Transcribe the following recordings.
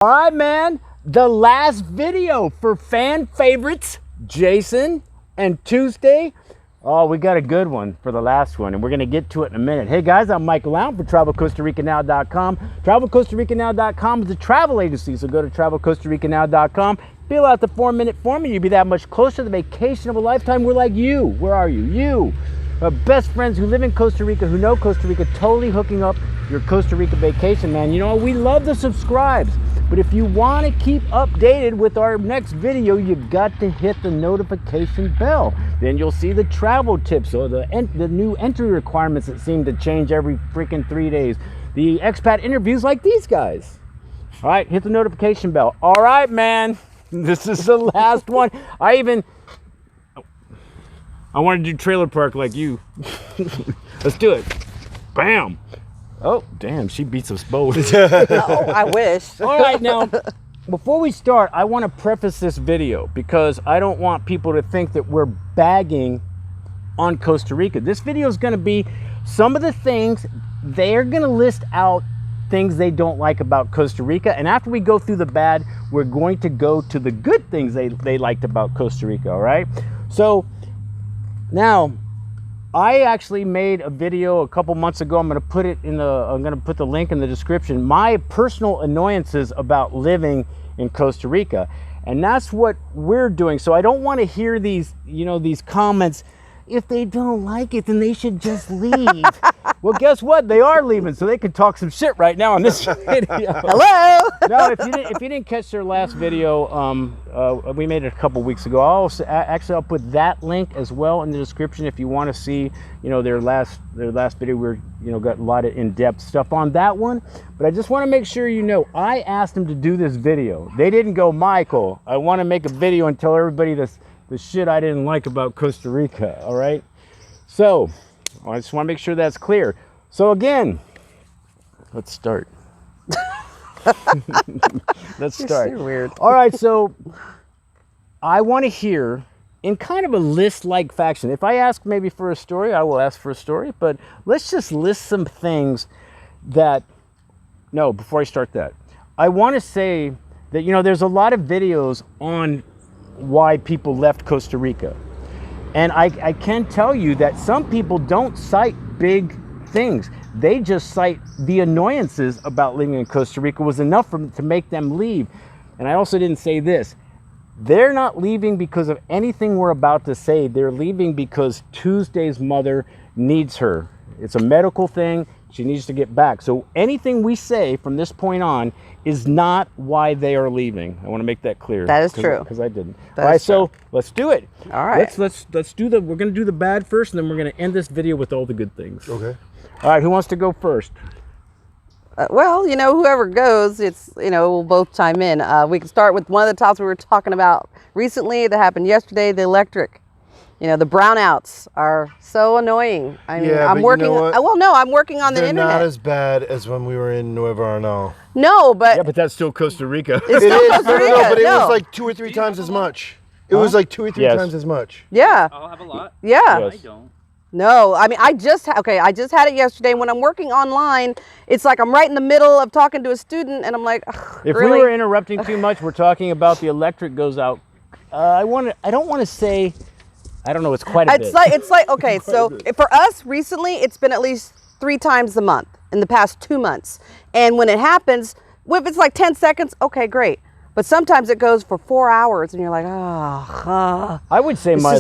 All right, man, the last video for fan favorites, Jason and Toosday. Oh, we got a good one for the last one, and we're going to get to it in a minute. Hey, guys, I'm Michael Allen for Travel Costa Rica NOW.com. Travel Costa Rica NOW.com is a travel agency, so go to Travel Costa Rica NOW.com. Fill out the 4-minute form, and you'll be that much closer to the vacation of a lifetime. We're like you. Where are you? You. Our best friends who live in Costa Rica, who know Costa Rica, totally hooking up your Costa Rica vacation, man. You know, we love the subscribes. But if you want to keep updated with our next video, you've got to hit the notification bell. Then you'll see the travel tips or the new entry requirements that seem to change every freaking 3 days. The expat interviews like these guys. All right, hit the notification bell. All right, man, this is the last one. I want to do trailer park like you. Let's do it. Bam. Oh, damn, she beats us both. Oh, I wish. All right, now, before we start, I want to preface this video because I don't want people to think that we're bagging on Costa Rica. This video is going to be some of the things, they're going to list out things they don't like about Costa Rica. And after we go through the bad, we're going to go to the good things they liked about Costa Rica, all right? So, now, I actually made a video a couple months ago. I'm going to put the link in the description. My personal annoyances about living in Costa Rica, and that's what we're doing. So I don't want to hear these, these comments. If they don't like it, then they should just leave. Well, guess what? They are leaving, so they can talk some shit right now on this video. Hello. No, if you didn't catch their last video, we made it a couple weeks ago. I'll put that link as well in the description if you want to see, their last video. We're got a lot of in-depth stuff on that one. But I just want to make sure I asked them to do this video. They didn't go, Michael, I want to make a video and tell everybody the shit I didn't like about Costa Rica, all right? So, I just want to make sure that's clear. So again, let's start. Let's start. You're weird. All right, so I want to hear in kind of a list-like fashion. If I ask maybe for a story, I will ask for a story, but let's just list some things that, no, before I start that, I want to say that, there's a lot of videos on why people left Costa Rica. And I can tell you that some people don't cite big things. They just cite the annoyances about living in Costa Rica was enough to make them leave. And I also didn't say this. They're not leaving because of anything we're about to say. They're leaving because Tuesday's mother needs her. It's a medical thing. She needs to get back. So anything we say from this point on is not why they are leaving. I want to make that clear. That is true. Because I didn't. That all right, is true. so let's do it. All right. Let's do we're going to do the bad first, and then we're going to end this video with all the good things. Okay. All right, who wants to go first? Well, whoever goes, we'll both chime in. We can start with one of the topics we were talking about recently that happened yesterday, the electric. The brownouts are so annoying. I mean, yeah, I'm working. Well, no, I'm working on the They're internet. not as bad as when we were in Nueva Arnal. No, but Yeah, but that's still Costa Rica. it's still Costa Rica. No, but it no. was like 2 or 3 times as much. It was like 2 or 3 Yes. times as much. Yeah. I'll have a lot. Yeah. Yes. I don't. No, I mean, I just had it yesterday. When I'm working online, it's like I'm right in the middle of talking to a student, and I'm like, If really? we were interrupting too much, we're talking about the electric goes out. I don't want to say. I don't know. It's quite a bit. It's like okay. So for us recently, it's been at least 3 times a month in the past 2 months. And when it happens, if it's like 10 seconds, okay, great. But sometimes it goes for 4 hours, and you're like, I would say my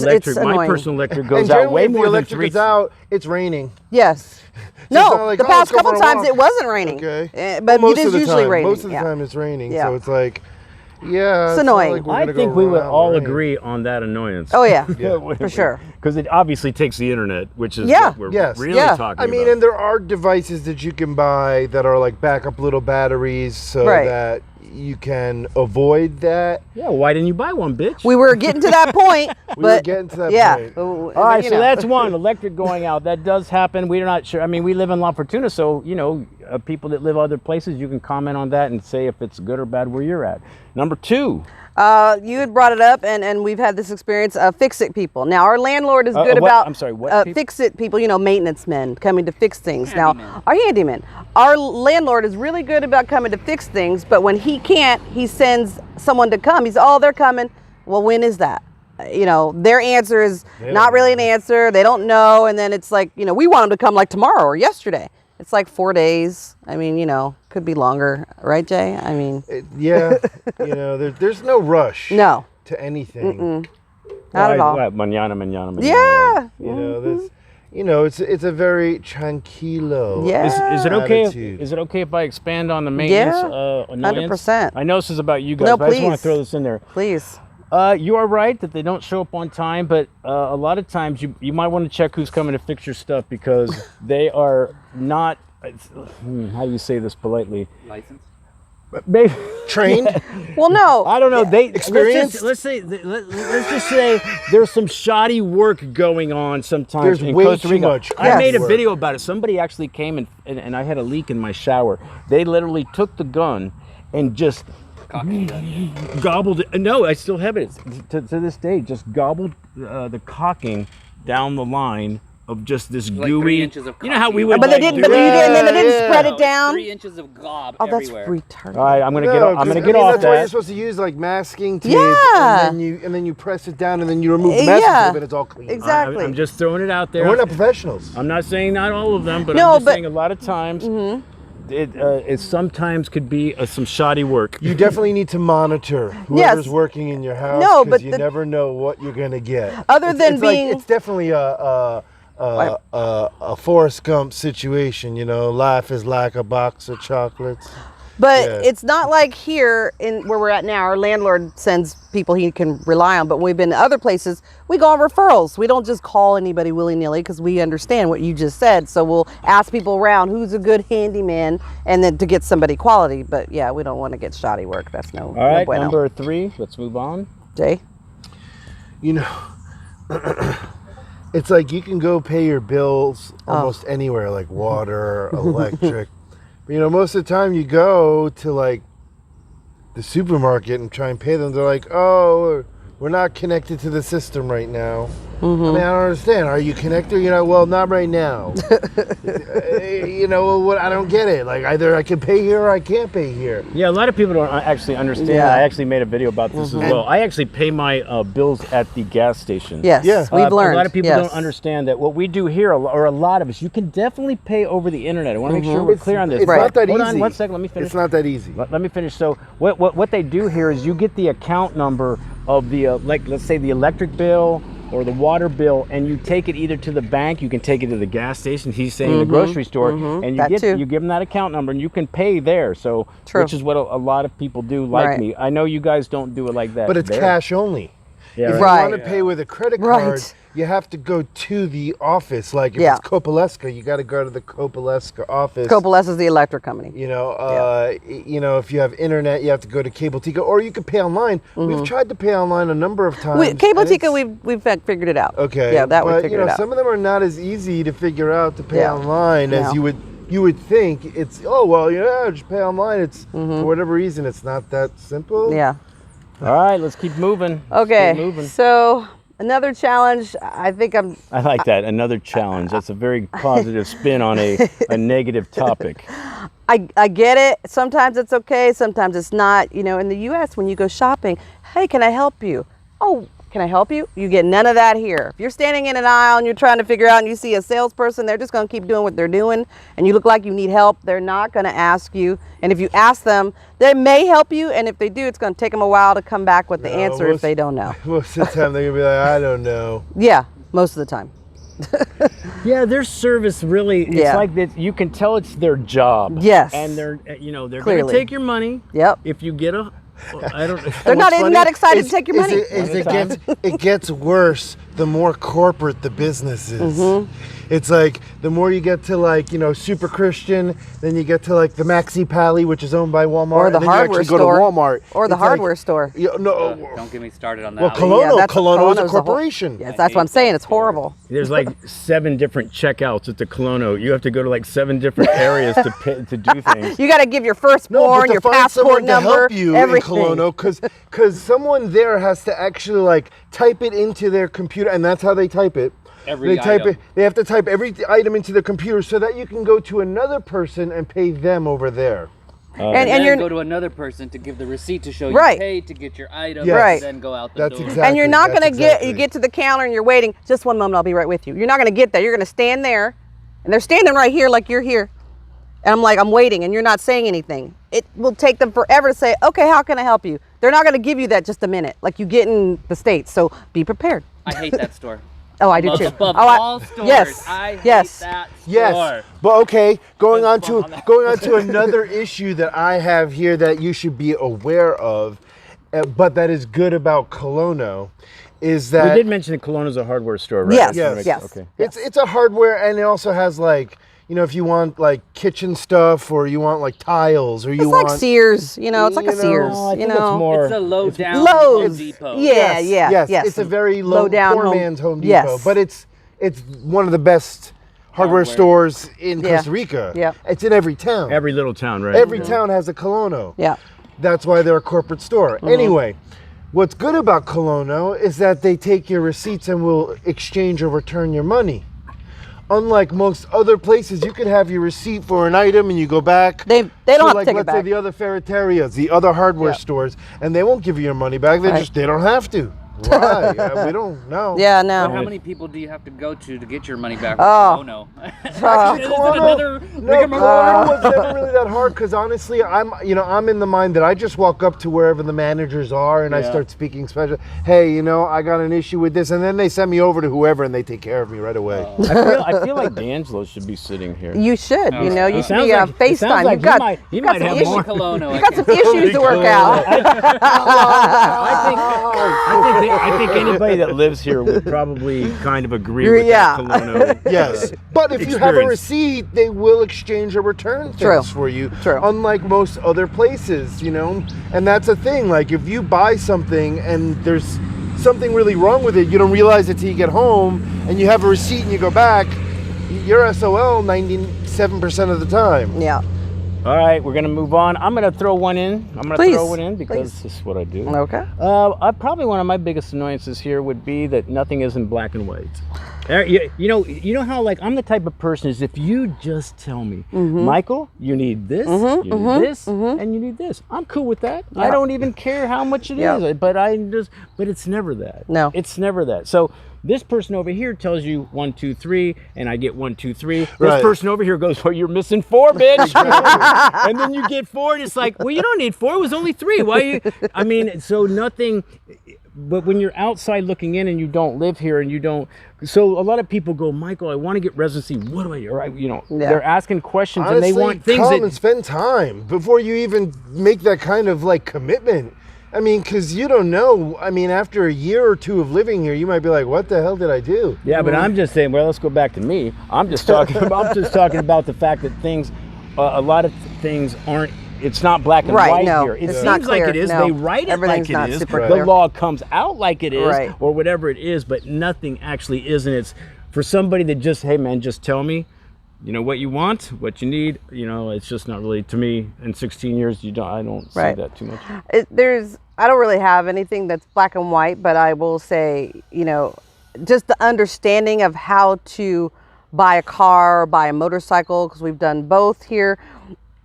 personal electric goes out way more than 3. If the electric is out, it's raining. Yes. It's not No, like, the oh, past let's go couple for a times walk. it wasn't raining. Okay. But Well, it is usually raining. Most of the time it's raining. Yeah. So it's like, yeah. It's not annoying. like we're I gonna think go we would around all rain. agree on that annoyance. Oh yeah, Yeah. for sure. Because it obviously takes the internet, which is Yeah. what we're Yes. really Yeah. talking I mean, about. and there are devices that you can buy that are like backup little batteries so Right. that you can avoid that. Yeah, why didn't you buy one, bitch? We were getting to that point, We but were getting to that yeah. point. All right, so that's one, electric going out. That does happen. We're not sure. I mean, we live in La Fortuna, so, people that live other places, you can comment on that and say if it's good or bad where you're at. Number 2. You had brought it up, and we've had this experience of fix-it people. Now, our landlord is good about I'm sorry, what people? fix-it people, maintenance men coming to fix things. Now, our handyman. Our landlord is really good about coming to fix things, but when he can't, he sends someone to come. He's, oh, they're coming. Well, when is that? Their answer is not really an answer. They don't know, and then it's like, we want them to come like tomorrow or yesterday. It's like 4 days. I mean, could be longer, right, Jay? I mean, yeah, there's no rush. No. To anything. Not at all. Mañana, mañana, mañana. Yeah. It's a very tranquilo. Yeah. Is it okay? Attitude. Is it okay if I expand on the maintenance annoyance? 100%. I know this is about you guys, No, but I just want please. to throw this in there. Please. You are right that they don't show up on time, but a lot of times you might want to check who's coming to fix your stuff because they are not. How do you say this politely? Licensed? Maybe Trained? Well, no. I don't know. They Experienced? Let's just say there's some shoddy work going on sometimes There's in way Costa too Rica. much I made a work. video about it. Somebody actually came and I had a leak in my shower. They literally took the gun and just gobbled it. No, I still have it to this day. Just gobbled the caulking down the line of just this Like gooey. 3 inches of You know how we would. But they didn't. do But you that? didn't. And then they didn't spread No, it it's down. 3 inches of gob Oh, that's everywhere. retarded. All right, I'm gonna get. No, I'm gonna 'cause, get off that's why you're that. supposed to use like masking tape. Yeah. And then you press it down and then you remove the masking Yeah. tape and it's all clean. Exactly. I'm just throwing it out there. And we're not professionals. I'm not saying not all of them, but No, I'm just but- saying a lot of times it sometimes could be some shoddy work. You definitely need to monitor Yes. whoever's working in your house. No, 'cause but you the- never know what you're gonna get. Other than it's being- like, it's definitely a Forrest Gump situation. Life is like a box of chocolates. But Yeah. it's not like here in where we're at now. Our landlord sends people he can rely on. But when we've been to other places, we go on referrals. We don't just call anybody willy-nilly because we understand what you just said. So we'll ask people around who's a good handyman and then to get somebody quality. But yeah, we don't want to get shoddy work. That's no, All right, no bueno. number 3. Let's move on. Jay? It's like you can go pay your bills almost anywhere, like water, electric. But most of the time you go to like the supermarket and try and pay them. They're like, oh, we're not connected to the system right now. I mean, I don't understand. Are you connected? Well, not right now. What? I don't get it. Like either I can pay here or I can't pay here. Yeah, a lot of people don't actually understand. Yeah. I actually made a video about this as well. I actually pay my bills at the gas station. Yes, Yeah. we've learned. A lot of people yes. don't understand that what we do here, or a lot of us, you can definitely pay over the internet. I want to make sure we're clear on this. It's not that Hold easy. on 1 second, let me finish. It's not that easy. Let me finish. So what they do here is you get the account number of the like let's say the electric bill or the water bill, and you take it either to the bank, you can take it to the gas station. He's saying the grocery store, and That too. you give them that account number, and you can pay there. So True. which is what a lot of people do like Right. me. I know you guys don't do it like that. But it's there. cash only. Yeah, If right. you want to pay with a credit Right. card, you have to go to the office. Like if Yeah. it's Copaleska, you got to go to the Copaleska office. Copales is the electric company. If you have internet, you have to go to Cable Tica, or you can pay online. We've tried to pay online a number of times. Cable and Tica, it's- we've figured it out. okay. Yeah, that we but, figured it out. some of them are not as easy to figure out to pay Yeah. online as No. you would think. It's just pay online. It's for whatever reason it's not that simple. Yeah. All right, let's keep moving. Let's keep Okay. moving. So another challenge. I think I like that. Another challenge. That's a very positive spin on a negative topic. I get it. Sometimes it's okay. Sometimes it's not. In the U.S., when you go shopping, hey, can I help you? Oh, can I help you? You get none of that here. If you're standing in an aisle and you're trying to figure out and you see a salesperson, they're just going to keep doing what they're doing and you look like you need help, they're not going to ask you. And if you ask them, they may help you. And if they do, it's going to take them a while to come back with the answer if they don't know. Most of the time they're gonna be like, I don't know. Yeah, most of the time. Yeah, their service really, it's Yeah. like that. You can tell it's their job. Yes. And they're going to Clearly. take your money. Yep. If you get a, I don't know. They're not What's even funny that excited is- to take your is money. It gets worse the more corporate the business is. Mm-hmm. It's like the more you get to like, you know, super Christian, then you get to like the Maxi Pally, which is owned by Walmart, Or the and then hardware you actually store. go to Walmart. Or the It's like, hardware store. no, Don't get me started on that. well, Colono is a Colono's corporation. Yes, that's what I'm saying. It's horrible. There's like 7 different checkouts at the Colono. You have to go to like 7 different areas to do things. You got to give your No, firstborn, but to your find passport someone number, to help you everything. in Colono, because someone there has to actually like type it into their computer, and that's how they type it. Every They type item. it. They have to type every item into the computer so that you can go to another person and pay them over there. And and then you're go to another person to give the receipt to show Right. you paid to get your item. Yes. Right. And then go out the That's door. exactly. and you're not going to that's you get to the counter and you're waiting. Just one moment, I'll be right with you. You're not going to get that. You're going to stand there, and they're standing right here like you're here. And I'm like, I'm waiting, and you're not saying anything. It will take them forever to say, okay, how can I help you? They're not going to give you that just a minute, like you get in the States. So be prepared. I hate that store. Oh, I do too. Above Oh, all stores. yes, I hate yes. that store. Yes, but okay. Going on Let's bomb that. to another issue that I have here that you should be aware of, but that is good about Colono, is that We did mention that Colono's a hardware store, right? Yes, Yes. yes. Okay. it's a hardware, and it also has like, you know, if you want like kitchen stuff, or you want like tiles, or you It's want like Sears, you know, it's like a You know, Sears, I you think know. it's more. It's a low down Lowe's. Home Depot. Yeah, yes. It's a very low down poor home- man's Home Depot, yes. but it's one of the best hardware Hardware. stores in Yeah. Costa Rica. Yep. It's in every town. Every little town, right? Every town has a Colono. Yeah. That's why they're a corporate store. Anyway, what's good about Colono is that they take your receipts and will exchange or return your money. Unlike most other places, you could have your receipt for an item and you go back. They don't to, have to like, take it let's say back. the other ferreterias, the other hardware Yeah. stores, and they won't give you your money back. They Right. they don't have to. Why? We don't know. Yeah, But how no. many people do you have to go to get your money back? Oh. Oh no. Actually, Is it Colono, another no, rigmarole? Colono was never really that hard because honestly, I'm in the mind that I just walk up to wherever the managers are and I Yeah. start speaking special. Hey, I got an issue with this, and then they send me over to whoever and they take care of me right away. I feel like D'Angelo should be sitting here. You should, you know, you It should sounds be like- it sounds FaceTime. like You've got, he you've got might some have issues. more. Colono. You've got some issues to work out. I think anybody that lives here would probably kind of agree with Yeah. that Colono. Yes, but if you have a Experience. receipt, they will exchange or return things True. for you. True. Unlike most other places, and that's a thing. Like if you buy something and there's something really wrong with it, you don't realize it till you get home, and you have a receipt and you go back, you're SOL 97% of the time. Yeah. All right, we're gonna move on. I'm gonna throw one in. Please. Throw one in because Please. this is what I do. Okay. Probably one of my biggest annoyances here would be that nothing is in black and white. You know how like I'm the type of person is if you just tell me, Michael, you need this, you need this, and you need this. I'm cool with that. I Yeah. don't even care how much it Yeah. is. But it's never that. No. It's never that. So this person over here tells you 1, 2, 3, and I get 1, 2, 3. This Right. person over here goes, well, you're missing 4, bitch. And then you get 4, and it's like, well, you don't need 4. It was only 3. Why you? I mean, so nothing. But when you're outside looking in and you don't live here and you don't, so a lot of people go, Michael, I want to get residency. What do I? Or Yeah. they're asking questions Honestly, and they want things come that. and spend time before you even make that kind of like commitment. I mean, because you don't know. I mean, after a year or two of living here, you might be like, "What the hell did I do?" Yeah, but I'm just saying. Well, let's go back to me. I'm just talking. I'm just talking about the fact that things, a lot of things aren't. It's not black and Right, white no, here. It it's seems not like clear, it is. no. They write it Everything's like not it is. super The clear. law comes out like it is, Right. or whatever it is, but nothing actually is. And it's for somebody that just, hey man, just tell me, what you want, what you need. It's just not really to me. In 16 years, I don't see Right. that too much. I don't really have anything that's black and white, but I will say, just the understanding of how to buy a car, buy a motorcycle, because we've done both here.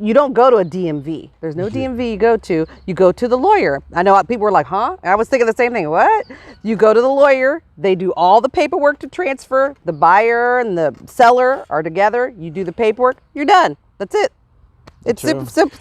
You don't go to a DMV. There's no DMV you go to. You go to the lawyer. I know people were like, huh? I was thinking the same thing. What? You go to the lawyer. They do all the paperwork to transfer. The buyer and the seller are together. You do the paperwork. You're done. That's it. It's super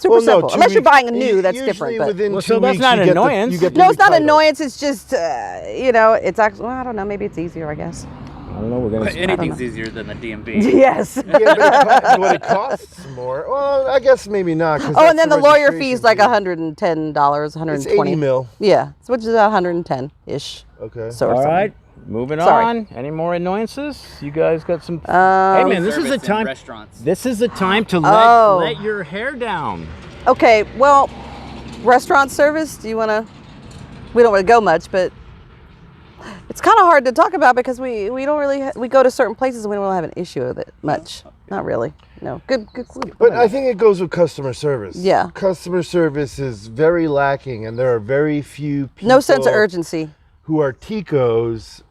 Well, no, simple. 2 Unless you're weeks- buying a new, that's usually different. But within Well, 2 so that's weeks, not you get the- annoyance. you get the no, new it's not title. annoyance. It's just, it's actually, well, I don't know. Maybe it's easier, I guess. I don't know. We're gonna. Anything's easier than the DMV. Yes. Yeah, but it costs more. Well, I guess maybe not. Oh, and then the lawyer registration fee's like fee. $110, It's 120. 80 mil. Yeah, which is about 110-ish. Okay. So or All something. right. moving Sorry. on. Any more annoyances? You guys got some? Hey man, this is Service a in time. Restaurants. This is the time to Oh. let your hair down. Okay, well, restaurant service, do you want to, we don't want to go much, but it's kind of hard to talk about because we don't really, we go to certain places and we don't really have an issue with it much. Not really. No. Good. But I think it goes with customer service. Yeah. Customer service is very lacking, and there are very few people. No sense of urgency. Who are ticos,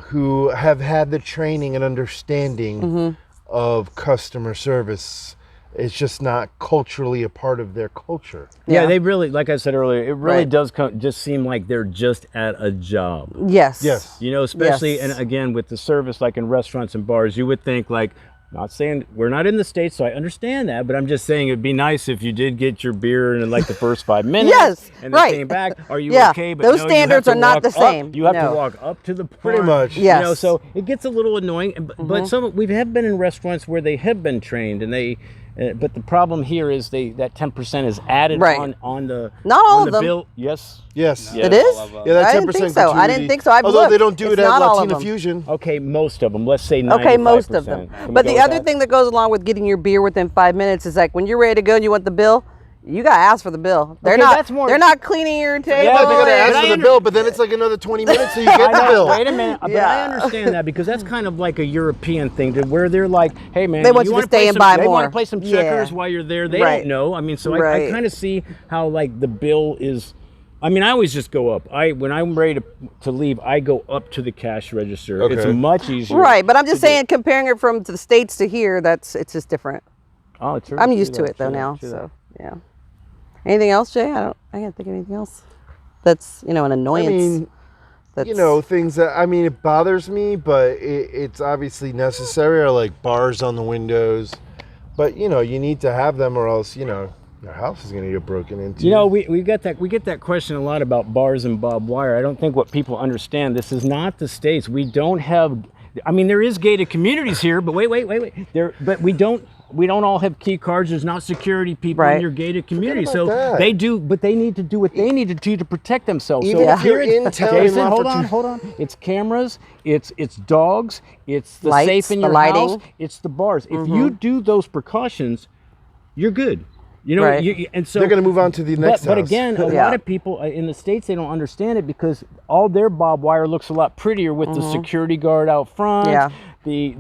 who have had the training and understanding of customer service. It's just not culturally a part of their culture. Yeah, Yeah. they really, like I said earlier, it really Right. does just seem like they're just at a job. Yes. Yes. You know, especially, Yes. and again, with the service, like in restaurants and bars, you would think like, not saying we're not in the States, so I understand that, but I'm just saying it'd be nice if you did get your beer in like the first 5 minutes. Yes, and then right. came back. Are you Yeah, okay? But those no, standards you have are to not walk the up- same. You have No. to walk up to the Pretty bar. much. You know, Yes. so it gets a little annoying. But some we have been in restaurants where they have been trained, and they. But the problem here is that 10% is added Right. on the Not all on of the them. bill. Yes. Yes. Yeah. It is? Yeah, that I 10% didn't think so. I didn't gratuity. think so. I've Although looked. they don't do It's it at not all of Latina them. Fusion. Okay, most of them. Let's say 95%. Okay, most of them. Can we But go the with other that? thing that goes along with getting your beer within 5 minutes is like when you're ready to go and you want the bill, you gotta ask for the bill. They're Okay, not. that's more- They're not cleaning your table. Yeah, But you gotta but ask I for the under- bill, but then it's like another 20 minutes till you get I the know, bill. wait a minute, but I Yeah. understand that because that's kind of like a European thing to where they're like, hey man, They want you to wanna stay play and some- buy They want more. to play some Yeah. checkers while you're there. They Right. don't know. I mean, so I Right. kind of see how like the bill is. I mean, I always just go up. When I'm ready to leave, I go up to the cash register. It's Okay. much easier. Right, but I'm just to do. saying, comparing it from to the States to here, it's just different. Oh, true. I'm True used to that, it though true that, now. true that. So yeah. Anything else, Jay? I can't think of anything else. That's an I annoyance. mean, that's, things that, I mean, it bothers me, but it's obviously necessary, are like bars on the windows. But, you need to have them or else, your house is going to get broken into. We get that question a lot about bars and barbed wire. I don't think what people understand, this is not the States. We don't have, I mean, there is gated communities here, but wait. But we don't all have key cards. There's not security people Right. in your gated community. about So that. they do, but they need to do what they need to do to protect themselves. Even so if you're here in it's- town in Jason, La hold Fortuna- on. It's cameras, it's dogs, it's the Lights, safe in the your lighting. house, it's the bars. If you do those precautions, you're good. Right. And so They're going to move on to the next but house. again, a Yeah. lot of people in the States, they don't understand it because all their barbed wire looks a lot prettier with the security guard out front. Yeah. The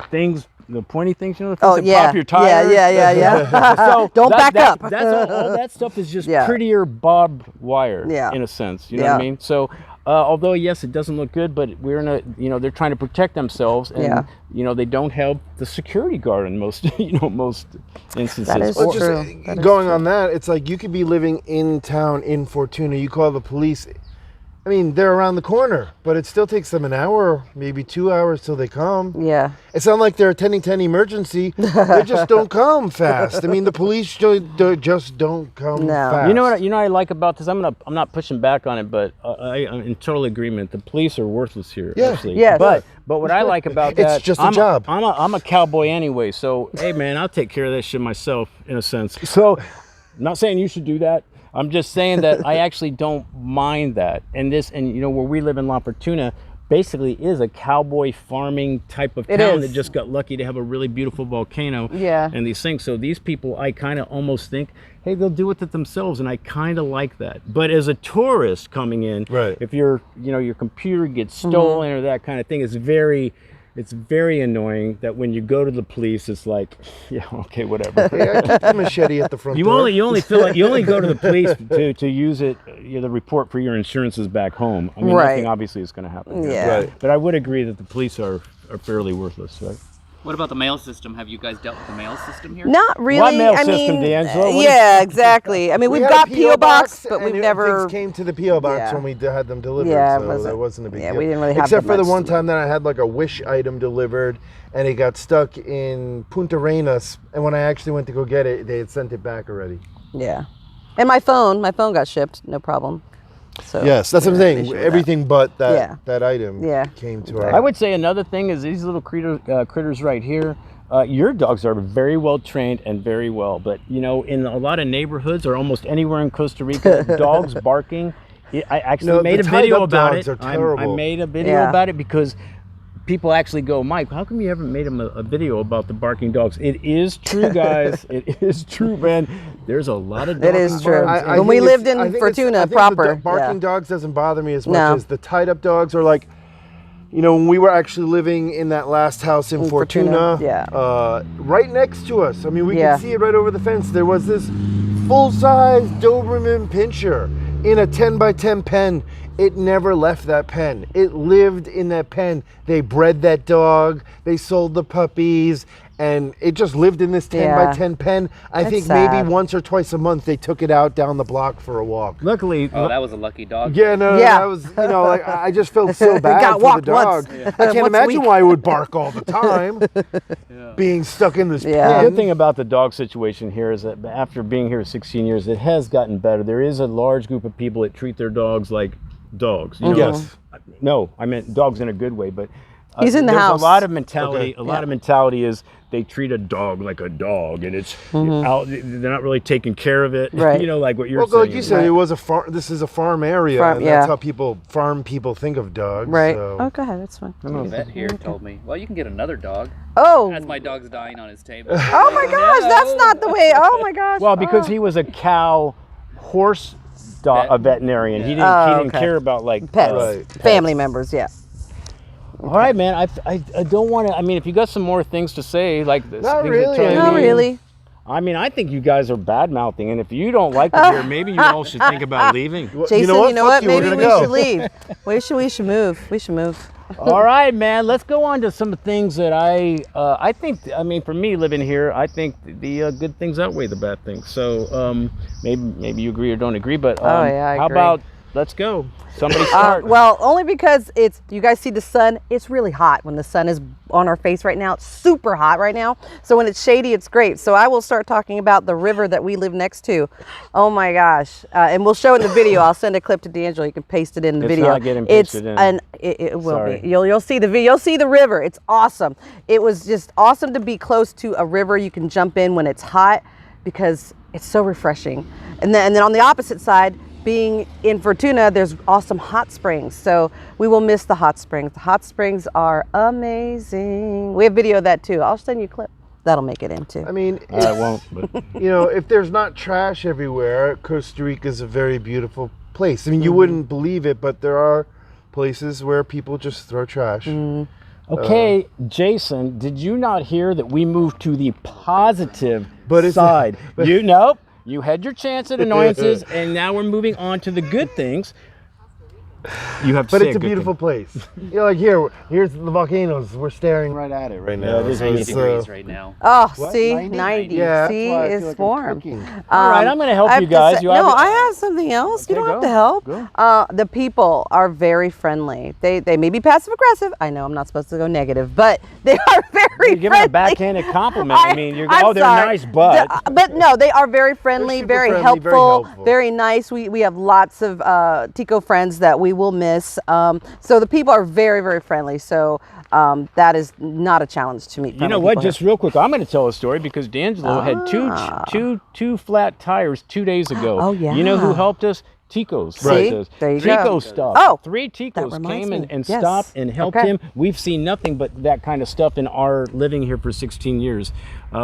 things, the pointy things, the things Oh, that yeah. pop your tires. Yeah. So Don't back up. That's all that stuff is just Yeah. prettier barbed wire. Yeah. In a sense, you know Yeah. what I mean. So. Although yes, it doesn't look good, but we're in a, they're trying to protect themselves, and Yeah. they don't have the security guard in most, most instances. That is Well, true. just That is going on that, it's like you could be living in town in Fortuna. You call the police. I mean, they're around the corner, but it still takes them an hour, maybe 2 hours till they come. Yeah. It's not like they're attending to an emergency. They just don't come fast. I mean, the police just don't come No. fast. You know what I like about this? I'm I'm not pushing back on it, but I'm in total agreement. The police are worthless here. Yeah. Actually. Yes. But what I like about It's that, just a I'm job. I'm a cowboy anyway, so hey man, I'll take care of that shit myself in a sense. So, I'm not saying you should do that. I'm just saying that I actually don't mind that. And where we live in La Fortuna basically is a cowboy farming type of It town is. that just got lucky to have a really beautiful volcano. Yeah. And these things. So these people, I kind of almost think, hey, they'll do it themselves, and I kind of like that. But as a tourist coming in, Right. if your computer gets stolen or that kind of thing, it's very annoying that when you go to the police, it's like, yeah, okay, whatever. Hey, I keep the machete at the front You door. only feel like you only go to the police to use it, the report for your insurances back home. I mean, Right. nothing obviously is going to happen. here. Yeah. Right. But I would agree that the police are fairly worthless, right? What about the mail system? Have you guys dealt with the mail system here? Not really. What mail I system, mean, D'Angelo? What yeah, exactly. I mean, We we've had a got PO box, but and we've things never. came to the PO box Yeah. when we had them delivered. Yeah, it so wasn't- that wasn't a big yeah, deal. we didn't really have Except that for the much one to do. time that I had like a Wish item delivered, and it got stuck in Punta Arenas, and when I actually went to go get it, they had sent it back already. Yeah. And my phone got shipped, no problem. So Yes, that's what I'm we didn't have an saying. issue with that. Everything but that Yeah. that item Yeah. came to our. I would say another thing is these little critters right here. Your dogs are very well trained and very well, but in a lot of neighborhoods or almost anywhere in Costa Rica, dogs barking Yeah, I actually No, made the a video tied-up about dogs it. are terrible. I made a video Yeah. about it because people actually go, Mike, how come you haven't made a video about the barking dogs? It is true, guys. It is true, man. There's a lot of dogs. It is true. I When we think lived it's- in I think Fortuna I think proper, the barking yeah. dogs doesn't bother me as much No. as the tied up dogs, or like, you know, when we were actually living in that last house in Fortuna, yeah. right next to us. I mean, we Yeah. could see it right over the fence. There was this full-size Doberman Pinscher in a 10 by 10 pen. It never left that pen. It lived in that pen. They bred that dog. They sold the puppies. And it just lived in this 10 by Yeah. 10 pen. I That's think sad. maybe once or twice a month they took it out down the block for a walk. Luckily, Oh, that was a lucky dog. Yeah, no, Yeah. that was, you know, like, I just felt so bad got for the walked dog. once. I can't Once a imagine week. why it would bark all the time, being stuck in this Yeah. the pen. good thing about the dog situation here is that after being here 16 years, it has gotten better. There is a large group of people that treat their dogs like dogs. You know, Yes. No, I meant dogs in a good way, but He's in the there's house. a lot of mentality. Okay. A lot of mentality is they treat a dog like a dog, and it's out. They're not really taking care of it. Right. You know, like what you're Well, saying. like you said, it was a farm. This is a farm area, Farm, and yeah. that's how farm people think of dogs. Right. So. Oh, go ahead. That's fine. The vet here told me, well, you can get another dog. Oh. As my dog's dying on his table. Oh my gosh, that's not the way. Oh my gosh. Well, because Oh. he was a cow horse a veterinarian. He didn't. Oh, he didn't okay. care about like Pets, Right. family members, yeah. All right, man. I don't want to. I mean, if you got some more things to say, like this, Not things that really. Tony- Not really. I mean, I think you guys are bad mouthing, and if you don't like it here, maybe you all should think about leaving. Well, Jason, Fuck you, we're Maybe gonna we go. should leave. We should move. We should move. All right, man. Let's go on to some things that I think. I mean, for me living here, I think the good things outweigh the bad things. So maybe you agree or don't agree, but Oh, yeah, I how agree. about let's go? Somebody start. Well, only because you guys see the sun, it's really hot when the sun is on our face right now. It's super hot right now. So when it's shady, it's great. So I will start talking about the river that we live next to. Oh my gosh. And we'll show in the video. I'll send a clip to D'Angelo. You can paste it in the It's video. not getting pasted in. It will Sorry. be. You'll see the video. You'll see the river. It's awesome. It was just awesome to be close to a river you can jump in when it's hot because it's so refreshing. And then on the opposite side, being in Fortuna, there's awesome hot springs. So we will miss the hot springs. The hot springs are amazing. We have video of that too. I'll send you a clip. That'll make it in too. I mean, I won't. But you know, if there's not trash everywhere, Costa Rica is a very beautiful place. I mean, you wouldn't believe it, but there are places where people just throw trash. okay, Jason, did you not hear that we moved to the positive But it's- side? Nope. You had your chance at annoyances, and now we're moving on to the good things. You have to But say it's a good beautiful thing. place. You know, like here's the volcanoes. We're staring right at it right now. it is So 90 it's, degrees right now. Oh, What? see, 90? 90. Yeah, See, that's why I feel it's like I'm warm. cooking. All right, I'm going to help I you have to guys. say- You have no, to- I have something else. You Okay, don't have go. to help. Go. The people are very friendly. They may be passive aggressive. I know I'm not supposed to go negative, but they are very You're giving friendly. a backhanded compliment. I mean, I'm they're sorry. nice, but But no, they are very friendly, super very friendly, helpful, very very, helpful. nice. We have lots of Tico friends that we will miss. So the people are very, very friendly. So that is not a challenge to meet. you friendly know what? people here. Just real quick, I'm going to tell a story because D'Angelo had two flat tires 2 days ago. Oh, yeah. You know who helped us? Ticos. See? Right. There you Tico go. stopped. Oh, 3 Ticos reminds came me. and Yes. stopped and helped Okay. him. We've seen nothing but that kind of stuff in our living here for 16 years.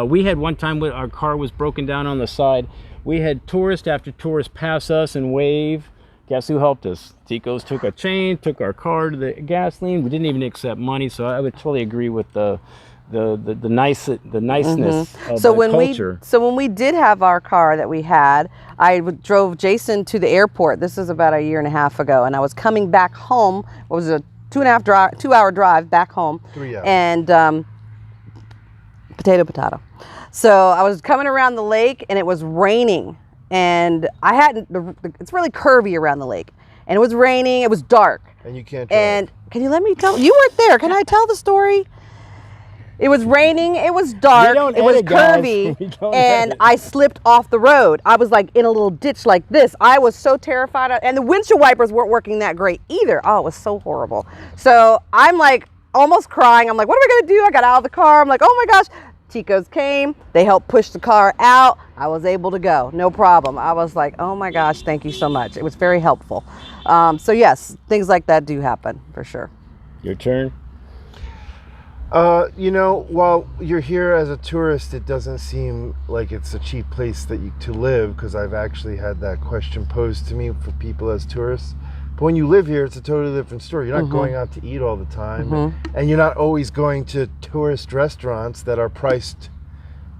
We had one time when our car was broken down on the side. We had tourist after tourist pass us and wave. Guess who helped us? Ticos took a chain, took our car to the gasoline. We didn't even accept money, so I would totally agree with the niceness of So the when culture. when we did have our car that we had, I drove Jason to the airport. This was about a year and a half ago, and I was coming back home. It was a 2.5 hour drive back home. 3 hours. And potato. So I was coming around the lake, and it was raining, and I hadn't. It's really curvy around the lake, and it was raining. It was dark. And you can't drive. And can you let me tell? You weren't there. Can I tell the story? It was raining. It was dark. don't It was edit, guys. We curvy, don't and edit. I slipped off the road. I was like in a little ditch like this. I was so terrified, and the windshield wipers weren't working that great either. Oh, it was so horrible. So I'm like almost crying. I'm like, what am I gonna do? I got out of the car. I'm like, oh my gosh. Ticos came, they helped push the car out. I was able to go, no problem. I was like, oh my gosh, thank you so much. It was very helpful. So yes, things like that do happen for sure. Your turn. You know, while you're here as a tourist, it doesn't seem like it's a cheap place to live, because I've actually had that question posed to me for people as tourists. But when you live here, it's a totally different story. You're not going out to eat all the time, and you're not always going to tourist restaurants that are priced,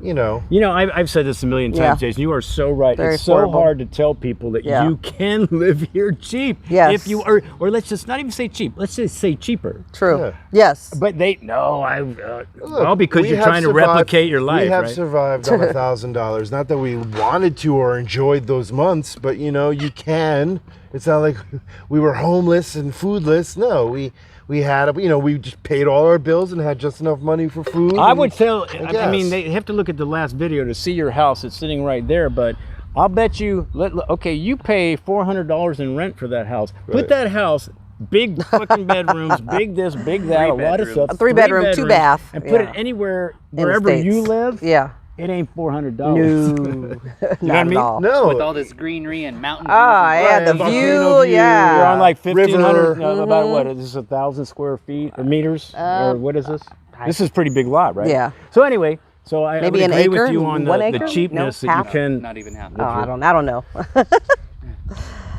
you know. You know, I've said this a million times, Jason. You are so right. Very it's so affordable. hard to tell people that you can live here cheap. Yes. If you or let's just not even say cheap. Let's just say cheaper. True. Yeah. Yes. But well, because we you're have trying to survived- replicate your life, We have right? survived on $1,000. Not that we wanted to or enjoyed those months, but you know, you can. It's not like we were homeless and foodless. No, we had, you know, we just paid all our bills and had just enough money for food. I and- would tell. I gas. mean, they have to look at the last video to see your house. It's sitting right there, but I'll bet you. Okay, you pay $400 in rent for that house. Put Right. that house. Big fucking bedrooms, big this, big that, a lot of bedrooms. stuff. A 3-bedroom, 2 bedrooms, bath, and put yeah. it anywhere, In the wherever you States. live. Yeah. It ain't $400. No. You know what I Not mean? at all. No. With all this greenery and mountain views. Ah, and yeah, the volcano view, view. yeah. You're on like 1,500, River. about what? This is 1,000 square feet or meters, or what is this? This is a pretty big lot, right? Yeah. So anyway, so I Maybe would an agree acre? with you on the 1 acre? cheapness No, that half? you can. Not even half. Oh, I don't know.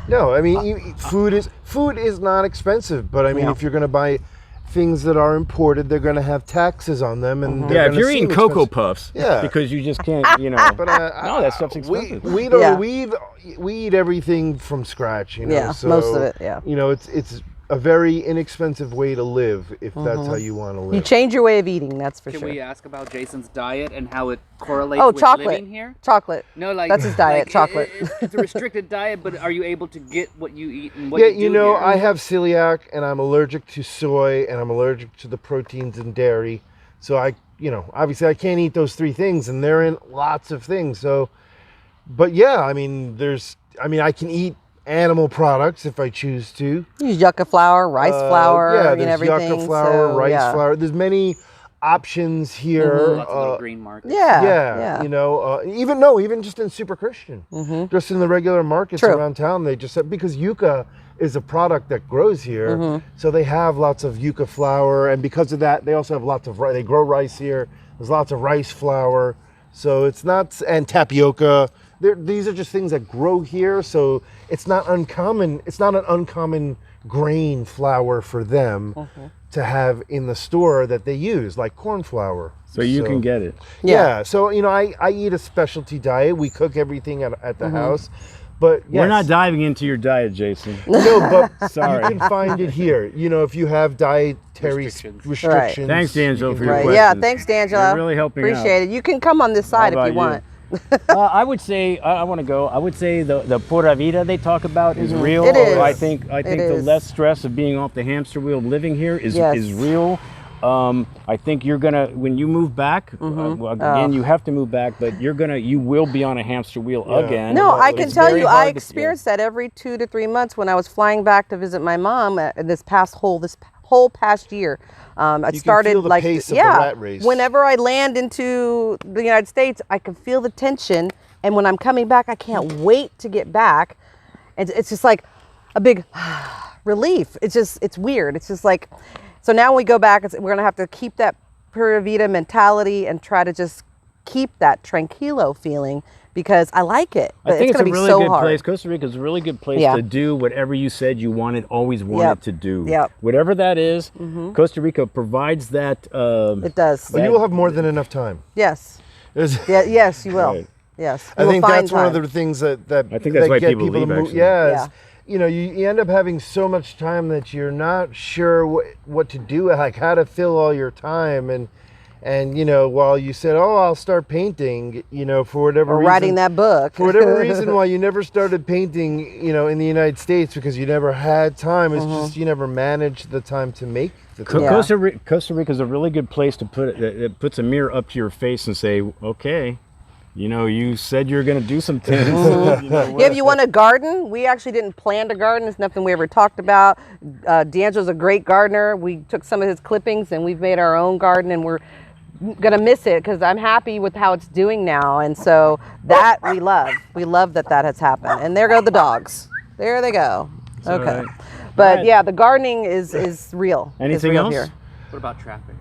No, I mean, food is not expensive, but I mean, Yeah. if you're going to buy things that are imported, they're going to have taxes on them, and they're Yeah, if gonna you're eating seem Cocoa expensive. Puffs, Yeah. because you just can't, you know. But no, that stuff's we expensive. we don't Yeah. we eat everything from scratch, you know. Yeah, so, most of it, yeah. You know, it's a very inexpensive way to live if that's how you want to live. You change your way of eating, that's for Can sure. we ask about Jason's diet and how it correlates Oh, with chocolate. living here? Chocolate. No, like That's his diet, like, chocolate. It's a restricted diet, but are you able to get what you eat and what Yeah, you do you know, here? I have celiac, and I'm allergic to soy, and I'm allergic to the proteins in dairy. So obviously I can't eat those 3 things, and they're in lots of things. So, but yeah, I mean, I can eat animal products if I choose to. Use yucca flour, rice flour, Yeah, and there's everything. yucca flour, so, rice yeah. flour. There's many options here. Lots of little green markets. Yeah. Yeah, you know, even just in Super Christian, just in the regular markets True. around town, they just said, because yucca is a product that grows here, so they have lots of yucca flour, and because of that, they also have lots of they grow rice here. There's lots of rice flour, so it's not, and tapioca. These are just things that grow here, so it's not uncommon. It's not an uncommon grain flour for them to have in the store that they use, like corn flour. So you can get it. Yeah. So, you know, I eat a specialty diet. We cook everything at the house. But yes, We're not diving into your diet, Jason. No, but Sorry. you can find it here. You know, if you have dietary Restrictions. restrictions. Thanks, D'Angelo, you for can your do it. Right. questions. Yeah, thanks, D'Angelo. You're really helping out. Appreciate it. You can come on this side if about you you? want. I would say I want to go. I would say the pura vida they talk about is real. It is. I think It the is. less stress of being off the hamster wheel, living here is Yes. real. I think you're gonna when you move back. Well, again, you have to move back, but you will be on a hamster wheel again. No, I can It's tell very you, hard I to- experienced that every 2 to 3 months when I was flying back to visit my mom this whole past year. I can started feel the like pace of the rat race. Whenever I land into the United States, I can feel the tension, and when I'm coming back, I can't wait to get back. It's just like a big relief. It's weird. It's just like, so now when we go back, we're gonna have to keep that pura vida mentality and try to just keep that tranquilo feeling, because I like it, but I think it's it's gonna a be really so good hard. place. Costa Rica is a really good place Yeah. to do whatever you said you always wanted Yep. to do. Yep. Whatever that is, Costa Rica provides that. It does. But you will have more than enough time. Yes. It's- Yeah. Yes, you will. Right. Yes. I You will think find that's one of time. the things that I think that's that why get people leave, to move. actually. Yes. Yeah. You know, you end up having so much time that you're not sure what to do, like how to fill all your time. And you know, while you said, "Oh, I'll start painting," you know, for whatever Or reason, writing that book. for whatever reason, why you never started painting, you know, in the United States, because you never had time. It's just you never managed the time to make the time. Yeah. Costa Rica is a really good place to put it. It puts a mirror up to your face and say, "Okay, you know, you said you're going to do some things." You know, Yeah, if you want a garden, we actually didn't plan to garden. It's nothing we ever talked about. D'Angelo's a great gardener. We took some of his clippings and we've made our own garden, and we're gonna miss it because I'm happy with how it's doing now, and so that we love that has happened. And there go the dogs. There they go. Okay, but yeah, the gardening is real. Anything real else? here. What about traffic?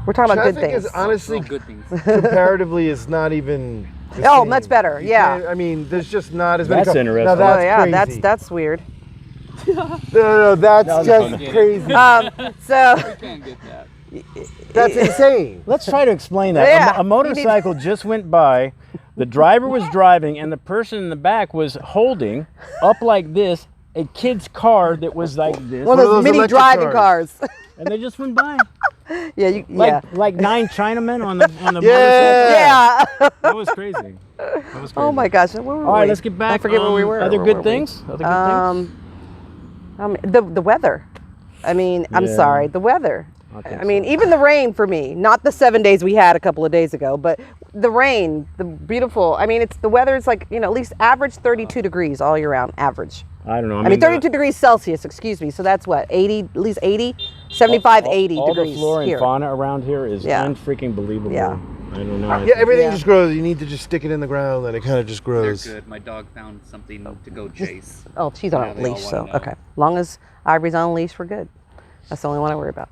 We're talking about good Traffic things. is honestly Oh, good things. comparatively is not even. the Oh, same. much better. You Yeah. can't- I mean, there's just not as many. That's cars. interesting. Now Oh, that's yeah, crazy. that's weird. No, that's just crazy. So Can't get that. That's insane. Let's try to explain that. Yeah, A motorcycle just went by. The driver was driving, and the person in the back was holding up like this a kid's car that was like this, one of of those those mini electric driving cars. cars. and they just went by Yeah, like 9 Chinamen on the motorcycle. yeah. That was crazy. That was crazy. Oh my gosh, where were All right, we? let's get back. I forget where we were. Other Where good were we? things. Other good things. The weather. I mean, I'm Yeah. sorry, the weather. think I mean, so. even the rain for me, not the 7 days we had a couple of days ago, but the rain, the beautiful, I mean, it's the weather is like, at least average 32 degrees all year round, average. I don't know. I mean 32 degrees Celsius, excuse me. So that's what, 80, at least 80, 75, 80 all degrees the flora here. and fauna around here is Yeah. unfreaking believable. Yeah. I don't know. Yeah, everything Yeah. just grows. You need to just stick it in the ground, and it kind of just They're grows. good. My dog found something to go chase. Oh, she's on Yeah, a they all leash, wanna so know. okay. Long as Ivory's on a leash, we're good. That's the only one I worry about.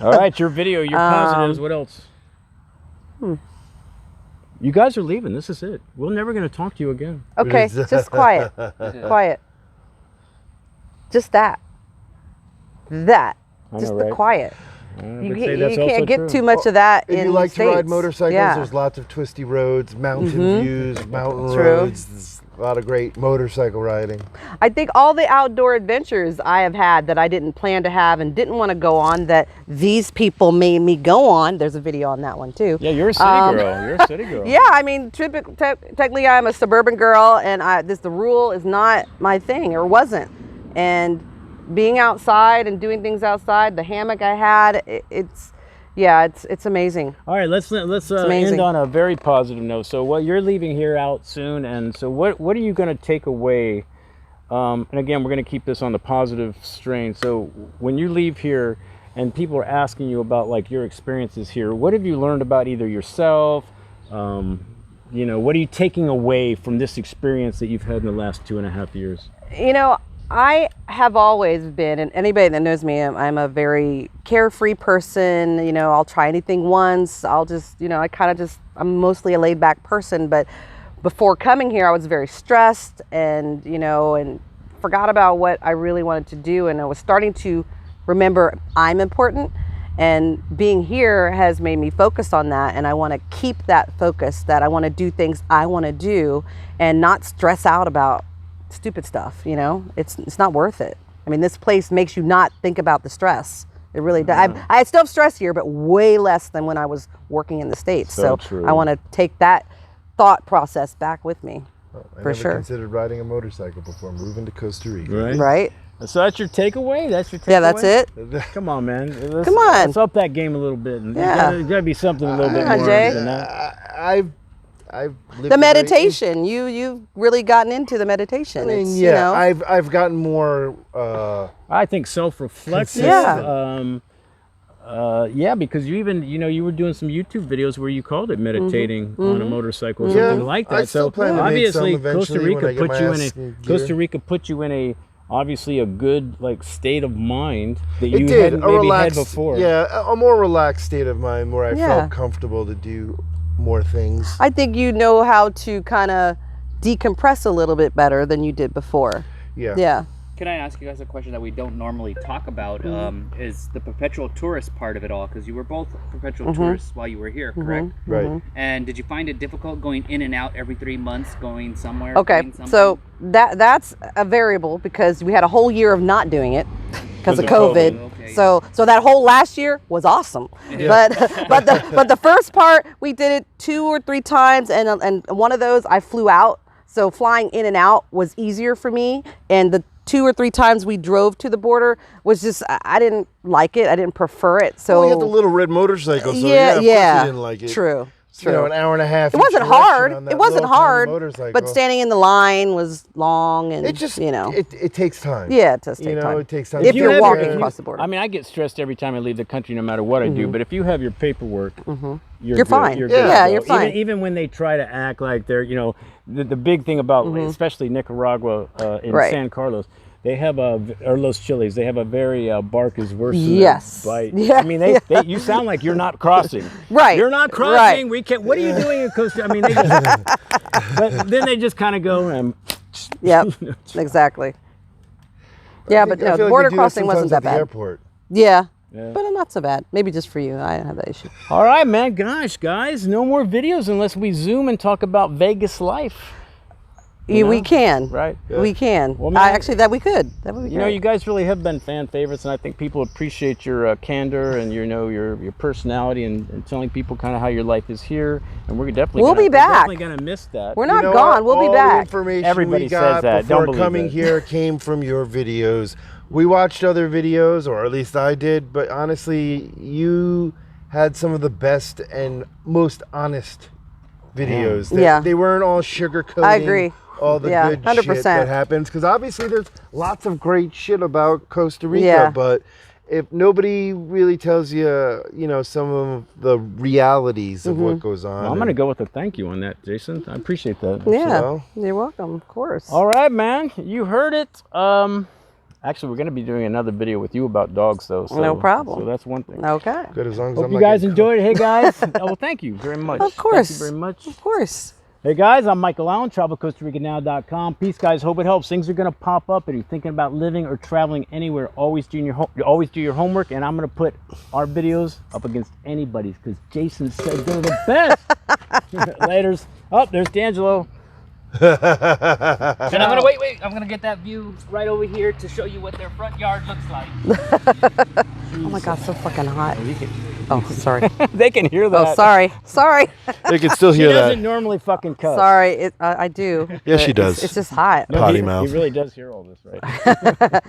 All right, your video, your positives. What else? You guys are leaving. This is it. We're never going to talk to you again. Okay, just quiet. Quiet. Just that. That. I Just know, the right? quiet. I You would say that's can't also get true. too much of that If in you like the to ride States. motorcycles, Yeah. there's lots of twisty roads, mountain views, mountain True. roads. There's a lot of great motorcycle riding. I think all the outdoor adventures I have had that I didn't plan to have and didn't want to go on that these people made me go on. There's a video on that one too. Yeah, you're a city girl. You're a city girl. Yeah, I mean, technically I'm a suburban girl, and the rule is not my thing, or wasn't. And being outside and doing things outside, the hammock I had, it's amazing. All right, let's amazing. end on a very positive note. So, you're leaving here out soon, and so what are you going to take away? And again, we're going to keep this on the positive strain. So, when you leave here, and people are asking you about like your experiences here, what have you learned about either yourself? What are you taking away from this experience that you've had in the last 2.5 years? I have always been, and anybody that knows me, I'm a very carefree person. I'll try anything once. I'll just, I'm mostly a laid back person. But before coming here, I was very stressed and forgot about what I really wanted to do. And I was starting to remember I'm important. And being here has made me focus on that. And I want to keep that focus, that I want to do things I want to do and not stress out about stupid stuff. It's not worth it. I mean, this place makes you not think about the stress. It really does. I still have stress here, but way less than when I was working in the States. So true. I want to take that thought process back with me. I For never sure. considered riding a motorcycle before moving to Costa Rica. Right? So that's your takeaway? Yeah, that's it. Come on, man. Come on. Let's up that game a little bit. And Yeah. There's got to be something a little bit more Jay. than that. I've lived The a very- meditation. You've really gotten into the meditation. I mean, It's, yeah, I've gotten more. I think self-reflexive. Yeah. Because you were doing some YouTube videos where you called it meditating on a motorcycle or Yeah, something like that. I still So plan to make obviously some Costa eventually when I Rica get put my you ass in in gear. Costa Rica put you in a obviously a good like state of mind that It you did hadn't a maybe relaxed, had before. yeah, a more relaxed state of mind where I Yeah. felt comfortable to do more things. I think you know how to kind of decompress a little bit better than you did before. Yeah. Yeah. Can I ask you guys a question that we don't normally talk about? Is the perpetual tourist part of it all? Because you were both perpetual tourists while you were here, correct? Right. And did you find it difficult going in and out every 3 months, going somewhere? Okay, doing something? so that's a variable because we had a whole year of not doing it because of COVID. Okay. So that whole last year was awesome. Yeah. But the first part we did it 2 or 3 times, and one of those I flew out. So flying in and out was easier for me, and the 2 or 3 times we drove to the border was just I didn't like it. I didn't prefer it. So Well, you had the little red motorcycle, so yeah, of course you didn't like it. True. you know, an hour and a half. It wasn't each direction hard. on that It wasn't little tiny hard. motorcycle. But standing in the line was long, and it just, you know, it takes time. yeah, it does take You know, time. it takes time. If you you're have walking your- across the border. I mean, I get stressed every time I leave the country, no matter what I do. But if you have your paperwork, you're You're good. fine. You're Yeah. good. Yeah, So you're fine. Even when they try to act like they're, you know, the big thing about, especially Nicaragua in Right. San Carlos, they have or Los Chiles, they have a very bark is worse than Yes. bite. Yeah. I mean, you sound like you're not crossing. Right. You're not crossing. Right. We can't. What are you doing in Costa? I mean, they just, but then they just kind of go and. Yep, exactly. Yeah, but I no, feel the like border we do that crossing wasn't sometimes that at the bad. airport. Yeah, Yeah. but not so bad. Maybe just for you. I don't have that issue. All right, man. Gosh, guys, no more videos unless we zoom and talk about Vegas life. We can. Right. We can. Well, man, Actually, that we could. That would be You know, great. you guys really have been fan favorites, and I think people appreciate your candor and your personality and telling people kind of how your life is here. And we're definitely We'll be back. We're definitely gonna miss that. We're not You know gone. what? We'll be All the back. information Everybody we says got that. Don't before believe coming it. here came from your videos. We watched other videos, or at least I did, but honestly, you had some of the best and most honest videos. Yeah. They weren't all sugarcoating. I agree. All the Yeah, good 100%. shit that happens, because obviously there's lots of great shit about Costa Rica, Yeah. but if nobody really tells you, you know, some of the realities of what goes on. Well, I'm gonna go with a thank you on that, Jason. I appreciate that. Yeah, So- you're welcome. Of course. All right, man. You heard it. Actually, we're gonna be doing another video with you about dogs, though. So, No problem. So that's one thing. Okay. Good, as long as Hope I'm you not guys getting enjoyed it. Hey, guys. Oh, well, thank you very much. Of course. Thank you very much. Of course. Hey guys, I'm Michael Allen, TravelCostaRicaNow.com. Peace, guys. Hope it helps. Things are gonna pop up, and if you're thinking about living or traveling anywhere, always do your homework. And I'm gonna put our videos up against anybody's because Jason said they're the best. Laters. Oh, there's D'Angelo. And I'm gonna wait. I'm gonna get that view right over here to show you what their front yard looks like. Oh my God, so fucking hot. Oh, sorry. They can hear that. Oh, sorry. Sorry. They can still She hear doesn't that. normally fucking cuss. Sorry. I do. Yeah, but she does. It's just hot. No, Potty he mouth. really does hear all this, right?